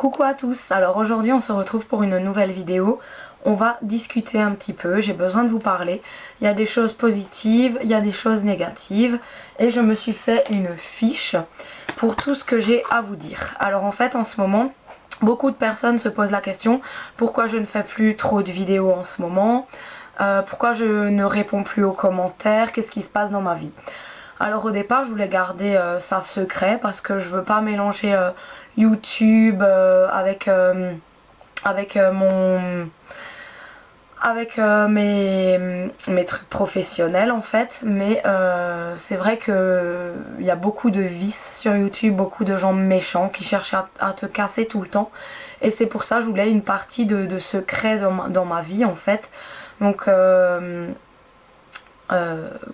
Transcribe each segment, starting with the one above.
Coucou à tous, alors aujourd'hui on se retrouve pour une nouvelle vidéo. On va discuter un petit peu, j'ai besoin de vous parler. Il y a des choses positives, il y a des choses négatives et je me suis fait une fiche pour tout ce que j'ai à vous dire. Alors en fait en ce moment, beaucoup de personnes se posent la question pourquoi je ne fais plus trop de vidéos en ce moment, pourquoi je ne réponds plus aux commentaires, qu'est-ce qui se passe dans ma vie. Alors au départ je voulais garder ça secret parce que je veux pas mélanger YouTube avec mes trucs professionnels en fait, mais c'est vrai que il y a beaucoup de vices sur YouTube, beaucoup de gens méchants qui cherchent à te casser tout le temps, et c'est pour ça que je voulais une partie de secret dans ma vie en fait. Donc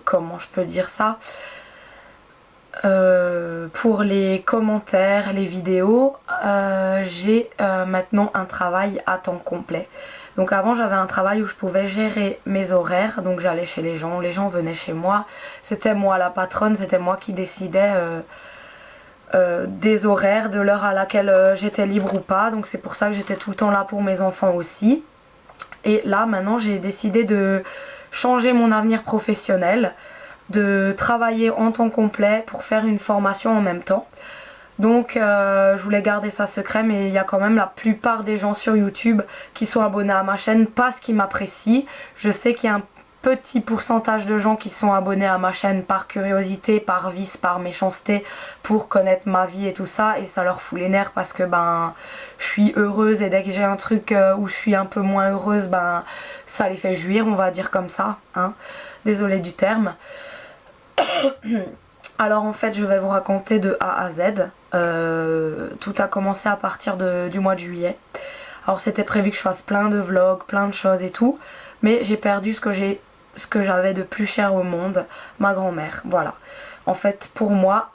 comment je peux dire ça, pour les commentaires, les vidéos, j'ai maintenant un travail à temps complet. Donc avant j'avais un travail où je pouvais gérer mes horaires, donc j'allais chez les gens venaient chez moi, c'était moi la patronne, c'était moi qui décidais des horaires, de l'heure à laquelle j'étais libre ou pas, donc c'est pour ça que j'étais tout le temps là pour mes enfants aussi. Et là maintenant j'ai décidé de changer mon avenir professionnel, de travailler en temps complet pour faire une formation en même temps. Donc je voulais garder ça secret, mais il y a quand même la plupart des gens sur YouTube qui sont abonnés à ma chaîne parce qu'ils m'apprécient. Je sais qu'il y a un petit pourcentage de gens qui sont abonnés à ma chaîne par curiosité, par vice, par méchanceté, pour connaître ma vie et tout ça, et ça leur fout les nerfs parce que ben je suis heureuse, et dès que j'ai un truc où je suis un peu moins heureuse, ben ça les fait jouir, on va dire comme ça, hein. Désolée du terme. Alors en fait je vais vous raconter de A à Z. Tout a commencé à partir du mois de juillet. Alors c'était prévu que je fasse plein de vlogs, plein de choses et tout, mais j'ai perdu ce que j'avais de plus cher au monde, ma grand-mère. Voilà. En fait pour moi,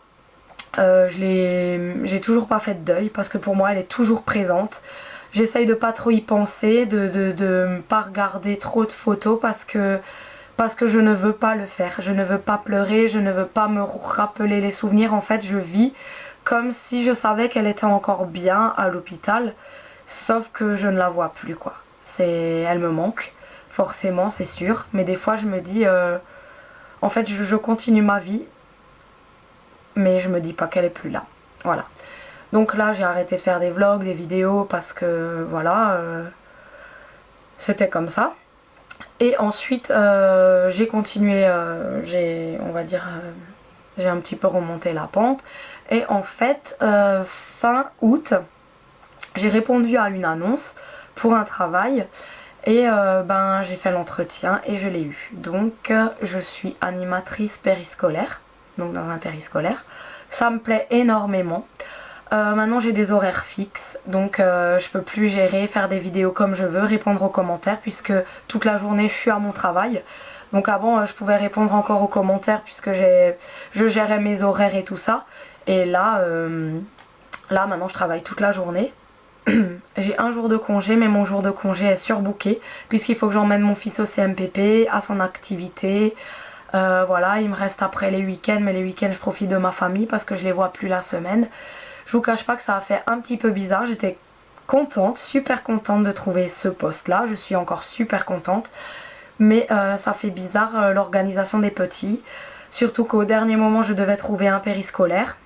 j'ai toujours pas fait de deuil parce que pour moi elle est toujours présente. J'essaye de pas trop y penser, de pas regarder trop de photos parce que je ne veux pas le faire, je ne veux pas pleurer, je ne veux pas me rappeler les souvenirs. En fait je vis comme si je savais qu'elle était encore bien à l'hôpital, sauf que je ne la vois plus quoi. Elle me manque, forcément c'est sûr, mais des fois je me dis, en fait je continue ma vie, mais je me dis pas qu'elle est plus là, voilà. Donc là j'ai arrêté de faire des vlogs, des vidéos parce que voilà, c'était comme ça. Et ensuite j'ai continué, on va dire, j'ai un petit peu remonté la pente. Et en fait fin août j'ai répondu à une annonce pour un travail. Et ben j'ai fait l'entretien et je l'ai eu. Donc je suis animatrice périscolaire, donc dans un périscolaire. Ça me plaît énormément. Maintenant j'ai des horaires fixes, donc je peux plus gérer, faire des vidéos comme je veux, répondre aux commentaires puisque toute la journée je suis à mon travail. Donc avant je pouvais répondre encore aux commentaires puisque je gérais mes horaires et tout ça. Et là maintenant je travaille toute la journée. J'ai un jour de congé, mais mon jour de congé est surbooké puisqu'il faut que j'emmène mon fils au CMPP, à son activité. Voilà, il me reste après les week-ends, mais les week-ends je profite de ma famille parce que je les vois plus la semaine. Je vous cache pas que ça a fait un petit peu bizarre, j'étais contente, super contente de trouver ce poste là, je suis encore super contente, mais ça fait bizarre l'organisation des petits, surtout qu'au dernier moment je devais trouver un périscolaire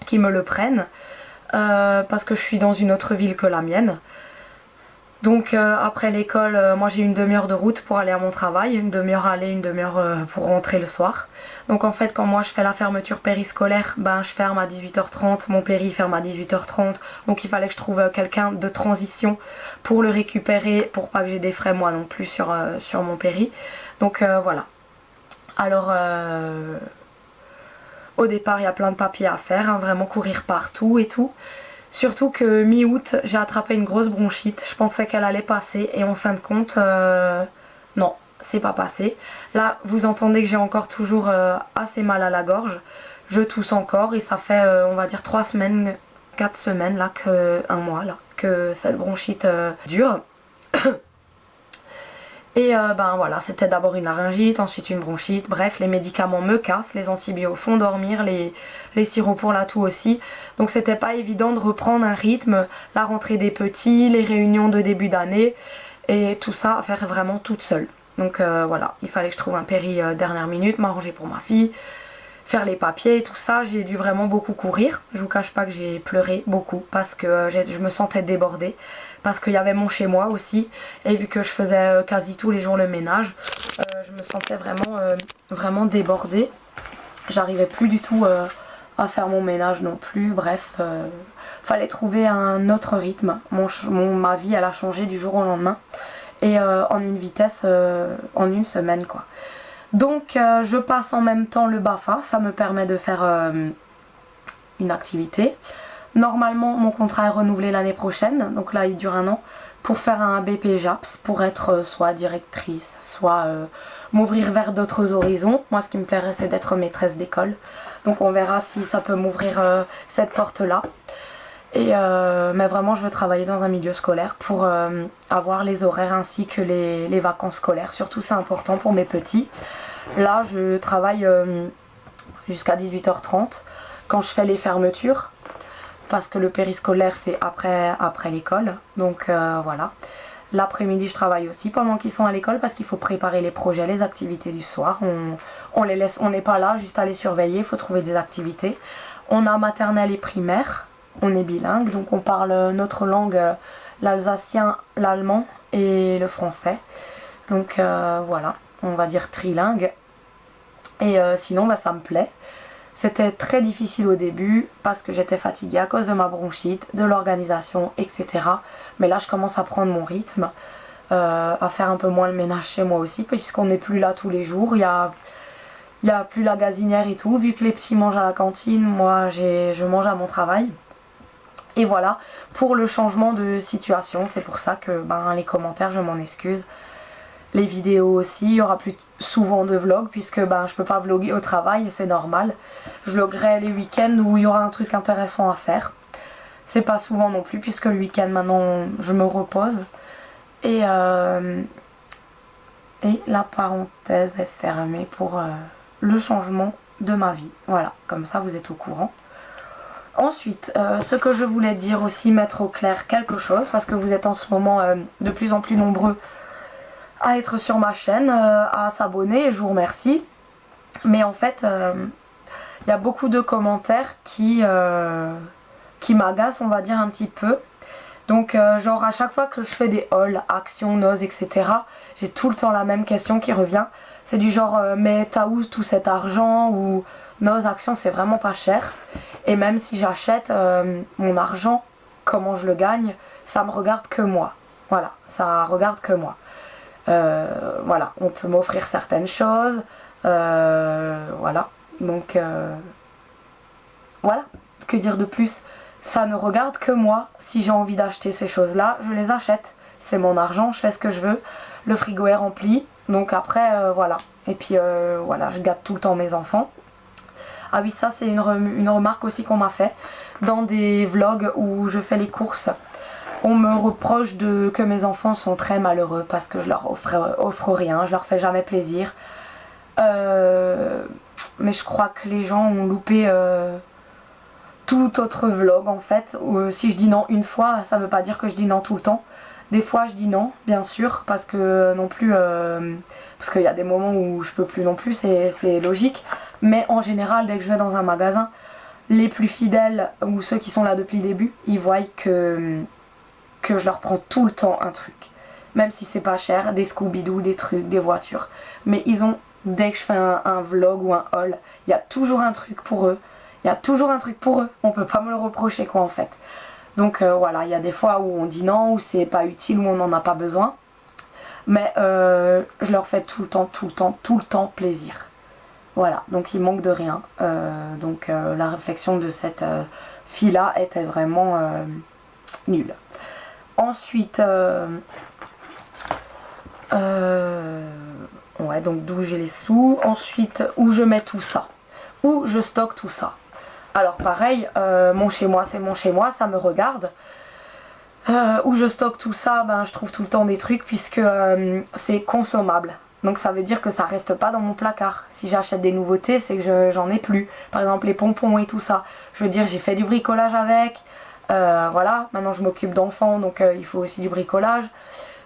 qui me le prenne, parce que je suis dans une autre ville que la mienne. Donc après l'école, moi j'ai une demi-heure de route pour aller à mon travail, une demi-heure aller, une demi-heure pour rentrer le soir. Donc en fait quand moi je fais la fermeture périscolaire, ben je ferme à 18h30, mon péri ferme à 18h30, donc il fallait que je trouve quelqu'un de transition pour le récupérer, pour pas que j'ai des frais moi non plus sur mon péri. Donc voilà. Alors au départ il y a plein de papiers à faire, hein, vraiment courir partout et tout. Surtout que mi-août, j'ai attrapé une grosse bronchite. Je pensais qu'elle allait passer et en fin de compte, non, c'est pas passé. Là, vous entendez que j'ai encore toujours assez mal à la gorge. Je tousse encore et ça fait, on va dire 3 semaines, 4 semaines, là, un mois, là, que cette bronchite dure. Et ben voilà, c'était d'abord une laryngite, ensuite une bronchite, bref, les médicaments me cassent, les antibiotiques font dormir, les sirops pour la toux aussi. Donc c'était pas évident de reprendre un rythme, la rentrée des petits, les réunions de début d'année, et tout ça à faire vraiment toute seule. Donc voilà, il fallait que je trouve un péri dernière minute, m'arranger pour ma fille, faire les papiers et tout ça. J'ai dû vraiment beaucoup courir. Je vous cache pas que j'ai pleuré beaucoup parce que je me sentais débordée. Parce qu'il y avait mon chez moi aussi. Et vu que je faisais quasi tous les jours le ménage, je me sentais vraiment débordée. J'arrivais plus du tout à faire mon ménage non plus. Bref, fallait trouver un autre rythme. Ma vie elle a changé du jour au lendemain. Et en une vitesse, en une semaine quoi. Donc je passe en même temps le BAFA, ça me permet de faire une activité. Normalement mon contrat est renouvelé l'année prochaine, donc là il dure un an, pour faire un BP JAPS, pour être soit directrice, soit m'ouvrir vers d'autres horizons. Moi ce qui me plairait c'est d'être maîtresse d'école, donc on verra si ça peut m'ouvrir cette porte là. Mais vraiment je veux travailler dans un milieu scolaire pour avoir les horaires ainsi que les vacances scolaires. Surtout c'est important pour mes petits. Là je travaille jusqu'à 18h30 quand je fais les fermetures. Parce que le périscolaire c'est après l'école. Donc voilà. L'après-midi je travaille aussi pendant qu'ils sont à l'école parce qu'il faut préparer les projets, les activités du soir. On les laisse, on n'est pas là juste à les surveiller, il faut trouver des activités. On a maternelle et primaire. On est bilingue, donc on parle notre langue, l'alsacien, l'allemand et le français. Donc voilà, on va dire trilingue. Et sinon, bah, ça me plaît. C'était très difficile au début parce que j'étais fatiguée à cause de ma bronchite, de l'organisation, etc. Mais là, je commence à prendre mon rythme, à faire un peu moins le ménage chez moi aussi, puisqu'on n'est plus là tous les jours. Il y a plus la gazinière et tout. Vu que les petits mangent à la cantine, moi, je mange à mon travail. Et voilà, pour le changement de situation, c'est pour ça que les commentaires, je m'en excuse. Les vidéos aussi, il y aura plus souvent de vlogs puisque je peux pas vlogger au travail, c'est normal. Je vloggerai les week-ends où il y aura un truc intéressant à faire. C'est pas souvent non plus puisque le week-end maintenant je me repose. Et la parenthèse est fermée pour le changement de ma vie. Voilà, comme ça vous êtes au courant. Ensuite, ce que je voulais dire aussi, mettre au clair quelque chose, parce que vous êtes en ce moment de plus en plus nombreux à être sur ma chaîne, à s'abonner, et je vous remercie. Mais en fait, il y a beaucoup de commentaires qui m'agacent, on va dire un petit peu. Donc genre à chaque fois que je fais des hauls, actions, noses, etc., j'ai tout le temps la même question qui revient. C'est du genre mais t'as où tout cet argent, ou nos actions c'est vraiment pas cher. Et même si j'achète mon argent, comment je le gagne, ça me regarde que moi. Voilà, ça regarde que moi. Voilà, on peut m'offrir certaines choses. Voilà, donc voilà, que dire de plus? Ça ne regarde que moi. Si j'ai envie d'acheter ces choses-là, je les achète. C'est mon argent, je fais ce que je veux. Le frigo est rempli, donc après, voilà. Et puis voilà, je gâte tout le temps mes enfants. Ah oui, ça c'est une remarque aussi qu'on m'a fait dans des vlogs où je fais les courses. On me reproche que mes enfants sont très malheureux parce que je leur offre rien, je leur fais jamais plaisir. Mais je crois que les gens ont loupé tout autre vlog en fait. Si je dis non une fois, ça veut pas dire que je dis non tout le temps. Des fois je dis non, bien sûr, parce que non plus, parce qu'il y a des moments où je peux plus non plus, c'est logique. Mais en général, dès que je vais dans un magasin, les plus fidèles ou ceux qui sont là depuis le début, ils voient que je leur prends tout le temps un truc. Même si c'est pas cher, des Scooby-Doo, des trucs, des voitures. Mais ils ont, dès que je fais un vlog ou un haul, il y a toujours un truc pour eux. Il y a toujours un truc pour eux. On peut pas me le reprocher quoi en fait. Donc voilà, il y a des fois où on dit non, où c'est pas utile, où on n'en a pas besoin. Mais je leur fais tout le temps plaisir. Voilà, donc il manque de rien. Donc la réflexion de cette fille-là était vraiment nulle. Ensuite, ouais, donc d'où j'ai les sous. Ensuite, où je mets tout ça. Où je stocke tout ça. Alors pareil, mon chez moi c'est mon chez moi, ça me regarde. Où je stocke tout ça, ben, je trouve tout le temps des trucs puisque c'est consommable. Donc ça veut dire que ça reste pas dans mon placard. Si j'achète des nouveautés, c'est que j'en ai plus. Par exemple les pompons et tout ça. Je veux dire, j'ai fait du bricolage avec. Voilà, maintenant je m'occupe d'enfants, donc il faut aussi du bricolage.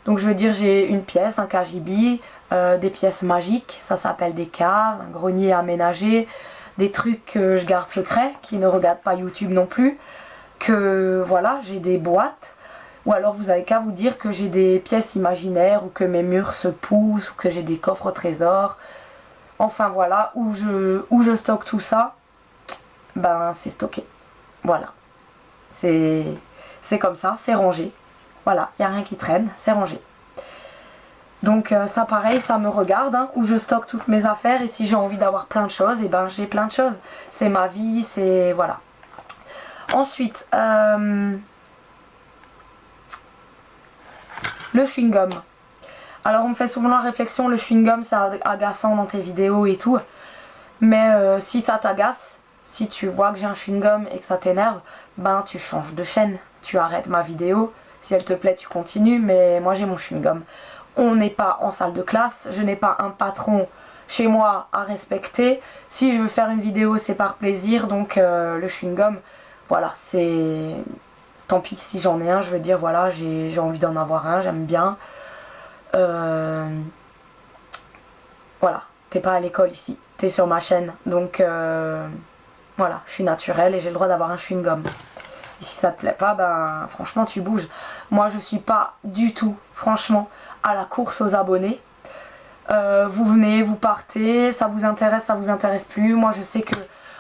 Donc je veux dire, j'ai une pièce, un KGB, des pièces magiques, ça s'appelle des caves, un grenier aménagé, des trucs que je garde secrets, qui ne regardent pas YouTube non plus. Que voilà, j'ai des boîtes. Ou alors vous avez qu'à vous dire que j'ai des pièces imaginaires ou que mes murs se poussent ou que j'ai des coffres au trésor. Enfin voilà, où je stocke tout ça, ben c'est stocké. Voilà. C'est comme ça, c'est rangé. Voilà, il n'y a rien qui traîne, c'est rangé. Donc ça pareil, ça me regarde, hein, où je stocke toutes mes affaires et si j'ai envie d'avoir plein de choses, et ben j'ai plein de choses. C'est ma vie, c'est... voilà. Ensuite, le chewing-gum. Alors on me fait souvent la réflexion, le chewing-gum c'est agaçant dans tes vidéos et tout. Mais si ça t'agace, si tu vois que j'ai un chewing-gum et que ça t'énerve, ben tu changes de chaîne. Tu arrêtes ma vidéo. Si elle te plaît, tu continues. Mais moi j'ai mon chewing-gum. On n'est pas en salle de classe. Je n'ai pas un patron chez moi à respecter. Si je veux faire une vidéo, c'est par plaisir. Donc le chewing-gum, voilà, c'est... Tant pis si j'en ai un, je veux dire, voilà, j'ai envie d'en avoir un, j'aime bien. Voilà, t'es pas à l'école ici, t'es sur ma chaîne. Donc voilà, je suis naturelle et j'ai le droit d'avoir un chewing-gum. Et si ça te plaît pas, ben franchement tu bouges. Moi je suis pas du tout, franchement, à la course aux abonnés. Vous venez, vous partez, ça vous intéresse plus. Moi je sais que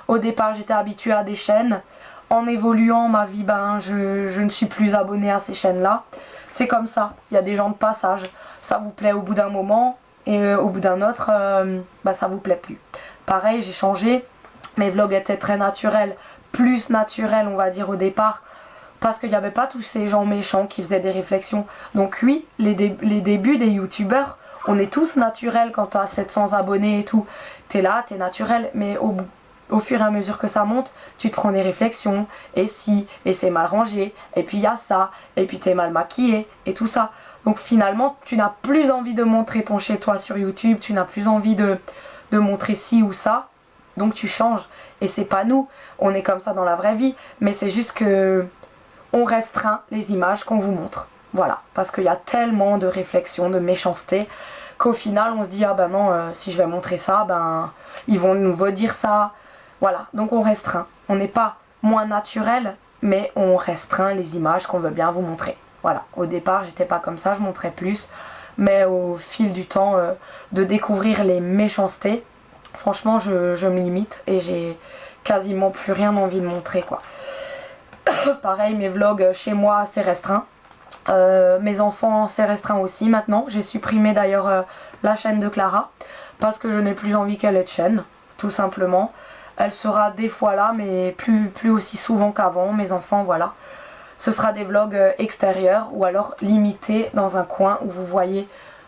au départ j'étais habituée à des chaînes. En évoluant ma vie, ben je ne suis plus abonnée à ces chaînes là. C'est comme ça, il y a des gens de passage. Ça vous plaît au bout d'un moment et au bout d'un autre, ben, ça vous plaît plus. Pareil, j'ai changé. Mes vlogs étaient très naturels, plus naturels on va dire au départ. Parce qu'il n'y avait pas tous ces gens méchants qui faisaient des réflexions. Donc oui, les débuts des youtubeurs, on est tous naturels quand t'as 700 abonnés et tout. T'es là, t'es naturel, mais au fur et à mesure que ça monte, tu te prends des réflexions, et si, et c'est mal rangé, et puis il y a ça, et puis t'es mal maquillé, et tout ça. Donc finalement, tu n'as plus envie de montrer ton chez-toi sur YouTube, tu n'as plus envie de montrer ci ou ça, donc tu changes. Et c'est pas nous, on est comme ça dans la vraie vie, mais c'est juste que on restreint les images qu'on vous montre. Voilà, parce qu'il y a tellement de réflexions, de méchanceté, qu'au final on se dit, ah ben non, si je vais montrer ça, ben ils vont nous redire ça. Voilà, donc on restreint. On n'est pas moins naturel, mais on restreint les images qu'on veut bien vous montrer. Voilà, au départ j'étais pas comme ça, je montrais plus. Mais au fil du temps, de découvrir les méchancetés, franchement je me limite et j'ai quasiment plus rien envie de montrer quoi. Pareil, mes vlogs chez moi c'est restreint. Mes enfants c'est restreint aussi maintenant. J'ai supprimé d'ailleurs la chaîne de Clara parce que je n'ai plus envie qu'elle ait de chaîne, tout simplement. Elle sera des fois là, mais plus aussi souvent qu'avant. Mes enfants, voilà. Ce sera des vlogs extérieurs ou alors limités dans un coin où vous voyez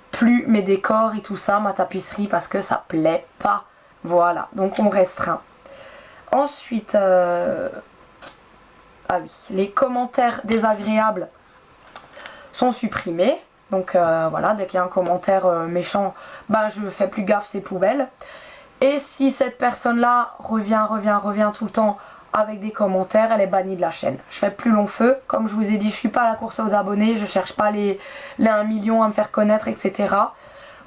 plus mes décors et tout ça, ma tapisserie, parce que ça plaît pas. Voilà, donc on restreint. Ensuite, ah oui, les commentaires désagréables sont supprimés. Donc voilà, dès qu'il y a un commentaire méchant, bah je fais plus gaffe, c'est poubelle. Et si cette personne-là revient tout le temps avec des commentaires, elle est bannie de la chaîne. Je fais plus long feu. Comme je vous ai dit, je suis pas à la course aux abonnés. Je cherche pas les 1 million à me faire connaître, etc.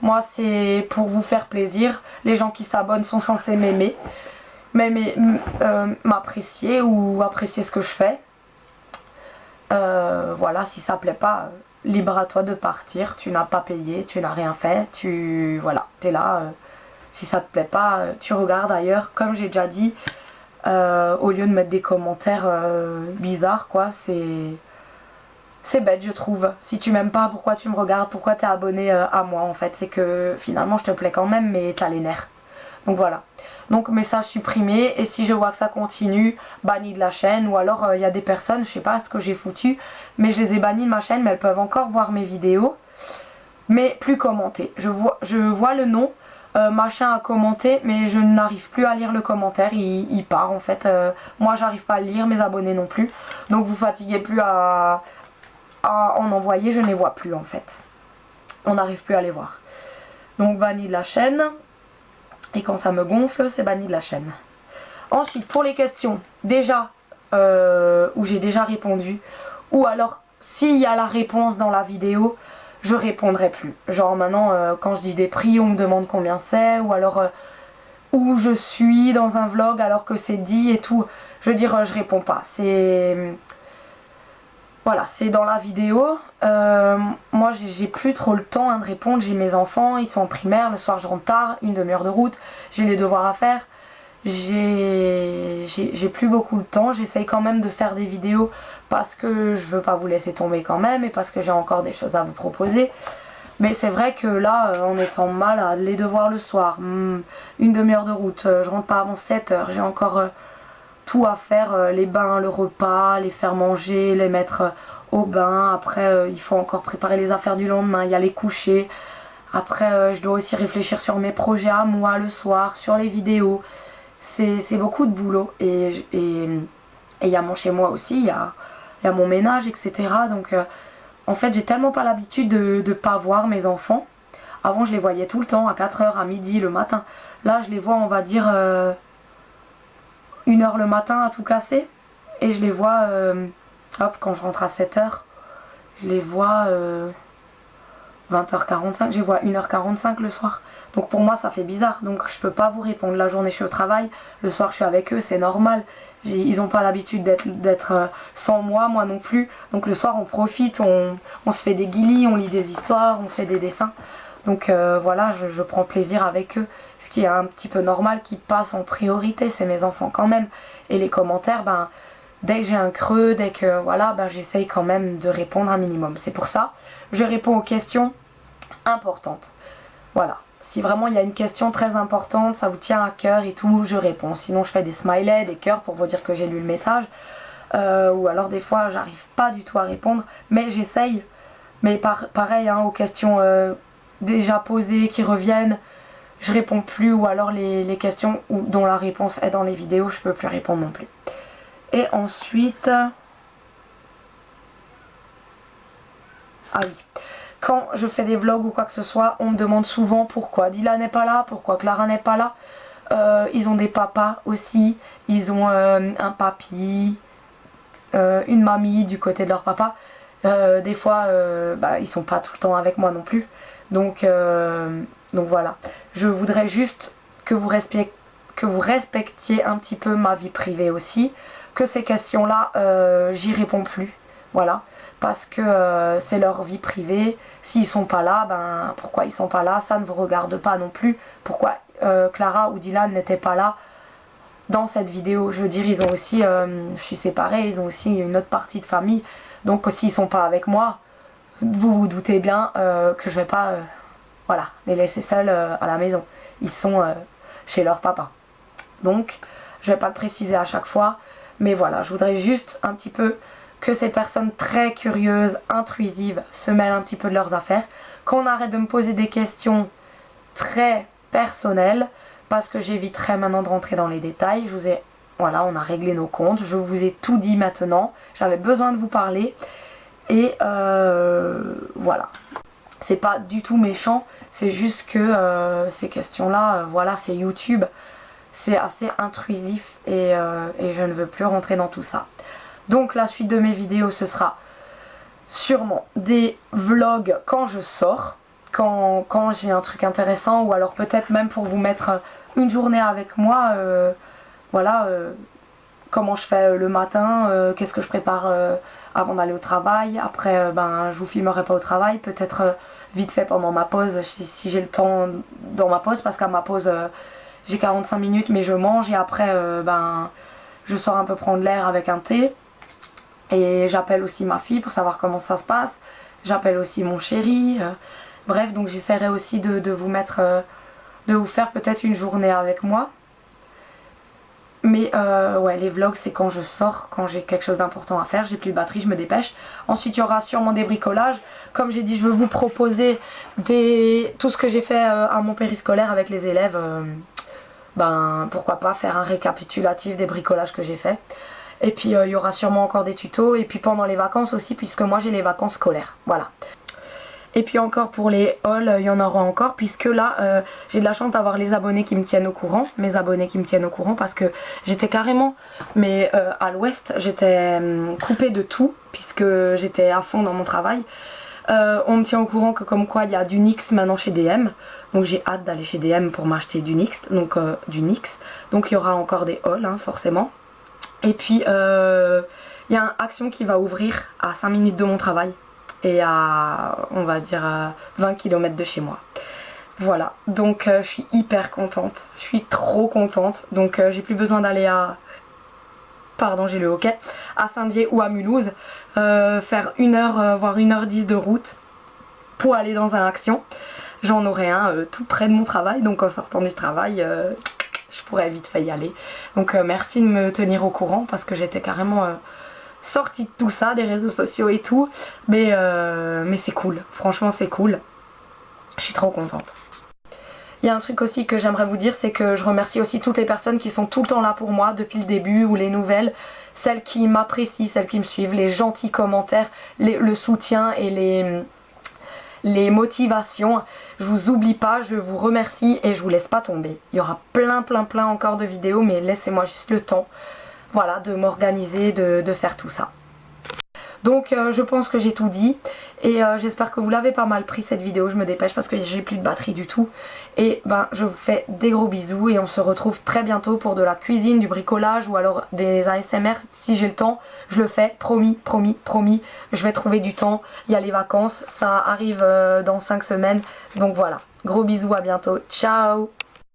Moi, c'est pour vous faire plaisir. Les gens qui s'abonnent sont censés m'aimer. M'apprécier ou apprécier ce que je fais. Voilà, si ça plaît pas, libre à toi de partir. Tu n'as pas payé, tu n'as rien fait. Voilà, t'es là... Si ça te plaît pas, tu regardes ailleurs. Comme j'ai déjà dit, au lieu de mettre des commentaires bizarres, quoi, c'est bête, je trouve. Si tu m'aimes pas, pourquoi tu me regardes? Pourquoi t'es abonné à moi, en fait? C'est que finalement, je te plais quand même, mais t'as les nerfs. Donc voilà. Donc message supprimé. Et si je vois que ça continue, banni de la chaîne. Ou alors, il y a des personnes, je sais pas ce que j'ai foutu, mais je les ai bannis de ma chaîne, mais elles peuvent encore voir mes vidéos. Mais plus commenter. Je vois le nom. Machin a commenté, mais je n'arrive plus à lire le commentaire, il part en fait. Moi j'arrive pas à le lire, mes abonnés non plus. Donc vous fatiguez plus à à en envoyer, je ne les vois plus en fait. On n'arrive plus à les voir. Donc banni de la chaîne. Et quand ça me gonfle, c'est banni de la chaîne. Ensuite, pour les questions, déjà, où j'ai déjà répondu, ou alors s'il y a la réponse dans la vidéo, je répondrai plus. Genre maintenant, quand je dis des prix, on me demande combien c'est, ou alors où je suis dans un vlog alors que c'est dit et tout. Je veux dire, je réponds pas. C'est... Voilà, c'est dans la vidéo. Moi, j'ai plus trop le temps de répondre. J'ai mes enfants, ils sont en primaire. Le soir, je rentre tard, une demi-heure de route. J'ai les devoirs à faire. J'ai plus beaucoup de temps. J'essaye quand même de faire des vidéos parce que je veux pas vous laisser tomber quand même et parce que j'ai encore des choses à vous proposer. Mais c'est vrai que là, en étant malade, les devoirs le soir, une demi-heure de route, je rentre pas avant 7 heures. J'ai encore tout à faire, les bains, le repas, les faire manger, les mettre au bain. Après, il faut encore préparer les affaires du lendemain, il y a les coucher. Après, je dois aussi réfléchir sur mes projets à moi le soir, sur les vidéos. C'est beaucoup de boulot. Et il y a mon chez moi aussi, il y a mon ménage, etc. Donc, en fait, j'ai tellement pas l'habitude de ne pas voir mes enfants. Avant, je les voyais tout le temps, à 4 heures, à midi, le matin. Là, je les vois, on va dire... 1 heure le matin à tout casser, et je les vois hop, quand je rentre à 7 heures, je les vois 20h45, je les vois 1h45 le soir. Donc pour moi ça fait bizarre, donc je peux pas vous répondre. La journée je suis au travail, le soir je suis avec eux, c'est normal. Ils ont pas l'habitude d'être sans moi, moi non plus. Donc le soir on profite, on se fait des guilis, on lit des histoires, on fait des dessins. Donc voilà, je prends plaisir avec eux. Ce qui est un petit peu normal, qui passe en priorité, c'est mes enfants quand même. Et les commentaires, ben, dès que j'ai un creux, dès que voilà, ben, j'essaye quand même de répondre un minimum. C'est pour ça, je réponds aux questions importantes. Voilà. Si vraiment il y a une question très importante, ça vous tient à cœur et tout, je réponds. Sinon je fais des smileys, des cœurs pour vous dire que j'ai lu le message. Ou alors des fois j'arrive pas du tout à répondre, mais j'essaye. Mais pareil, hein, aux questions déjà posées qui reviennent, je réponds plus, ou alors les questions dont la réponse est dans les vidéos, je peux plus répondre non plus. Et ensuite, ah oui, quand je fais des vlogs ou quoi que ce soit, on me demande souvent pourquoi Dylan n'est pas là, pourquoi Clara n'est pas là. Ils ont des papas aussi, ils ont un papy, une mamie du côté de leur papa. Des fois, bah, ils sont pas tout le temps avec moi non plus. Donc voilà. Je voudrais juste que vous respectiez un petit peu ma vie privée aussi. Que ces questions-là, j'y réponds plus. Voilà. Parce que c'est leur vie privée. S'ils sont pas là, ben pourquoi ils sont pas là? Ça ne vous regarde pas non plus. Pourquoi Clara ou Dylan n'étaient pas là dans cette vidéo? Je veux dire, ils ont aussi, je suis séparée, ils ont aussi une autre partie de famille. Donc s'ils sont pas avec moi, vous vous doutez bien que je vais pas voilà, les laisser seuls à la maison. Ils sont chez leur papa. Donc je vais pas le préciser à chaque fois, mais voilà, je voudrais juste un petit peu que ces personnes très curieuses, intrusives, se mêlent un petit peu de leurs affaires, qu'on arrête de me poser des questions très personnelles, parce que j'éviterai maintenant de rentrer dans les détails. Je vous ai, voilà, on a réglé nos comptes, je vous ai tout dit maintenant, j'avais besoin de vous parler, et voilà. C'est pas du tout méchant, c'est juste que ces questions-là, voilà, c'est YouTube, c'est assez intrusif, et je ne veux plus rentrer dans tout ça. Donc la suite de mes vidéos, ce sera sûrement des vlogs quand je sors, quand j'ai un truc intéressant, ou alors peut-être même pour vous mettre une journée avec moi, voilà, comment je fais le matin, qu'est-ce que je prépare avant d'aller au travail. Après, ben, je vous filmerai pas au travail, peut-être vite fait pendant ma pause, si j'ai le temps dans ma pause, parce qu'à ma pause, j'ai 45 minutes, mais je mange, et après, ben, je sors un peu prendre l'air avec un thé. Et j'appelle aussi ma fille pour savoir comment ça se passe. J'appelle aussi mon chéri. Bref, donc j'essaierai aussi de vous mettre, de vous faire peut-être une journée avec moi. Mais ouais, les vlogs, c'est quand je sors, quand j'ai quelque chose d'important à faire, j'ai plus de batterie, je me dépêche. Ensuite, il y aura sûrement des bricolages. Comme j'ai dit, je veux vous proposer tout ce que j'ai fait à mon périscolaire avec les élèves. Ben, pourquoi pas faire un récapitulatif des bricolages que j'ai fait. Et puis il y aura sûrement encore des tutos. Et puis pendant les vacances aussi, puisque moi j'ai les vacances scolaires. Voilà. Et puis encore pour les hauls, il y en aura encore, puisque là j'ai de la chance d'avoir les abonnés qui me tiennent au courant, mes abonnés qui me tiennent au courant, parce que j'étais carrément, mais à l'ouest, j'étais coupée de tout, puisque j'étais à fond dans mon travail. On me tient au courant que comme quoi il y a du NYX maintenant chez DM, donc j'ai hâte d'aller chez DM pour m'acheter du NYX, donc donc il y aura encore des hauls hein, forcément. Et puis il y a un Action qui va ouvrir à 5 minutes de mon travail et à on va dire 20 km de chez moi. Voilà, donc je suis hyper contente, je suis trop contente, donc j'ai plus besoin d'aller à pardon j'ai le hoquet, à Saint-Dié ou à Mulhouse, faire 1 heure, voire 1h10 de route pour aller dans un Action. J'en aurai un tout près de mon travail, donc en sortant du travail, je pourrais vite fait y aller. Donc merci de me tenir au courant parce que j'étais carrément sortie de tout ça, des réseaux sociaux et tout. Mais c'est cool, franchement c'est cool. Je suis trop contente. Il y a un truc aussi que j'aimerais vous dire, c'est que je remercie aussi toutes les personnes qui sont tout le temps là pour moi depuis le début, ou les nouvelles, celles qui m'apprécient, celles qui me suivent, les gentils commentaires, le soutien et les motivations. Je vous oublie pas, je vous remercie et je vous laisse pas tomber. Il y aura plein encore de vidéos, mais laissez-moi juste le temps, voilà, de m'organiser, de faire tout ça. Donc je pense que j'ai tout dit et j'espère que vous l'avez pas mal pris cette vidéo. Je me dépêche parce que j'ai plus de batterie du tout. Et ben je vous fais des gros bisous et on se retrouve très bientôt pour de la cuisine, du bricolage ou alors des ASMR. Si j'ai le temps, je le fais, promis, promis. Je vais trouver du temps, il y a les vacances, ça arrive dans 5 semaines. Donc voilà, gros bisous, à bientôt, ciao.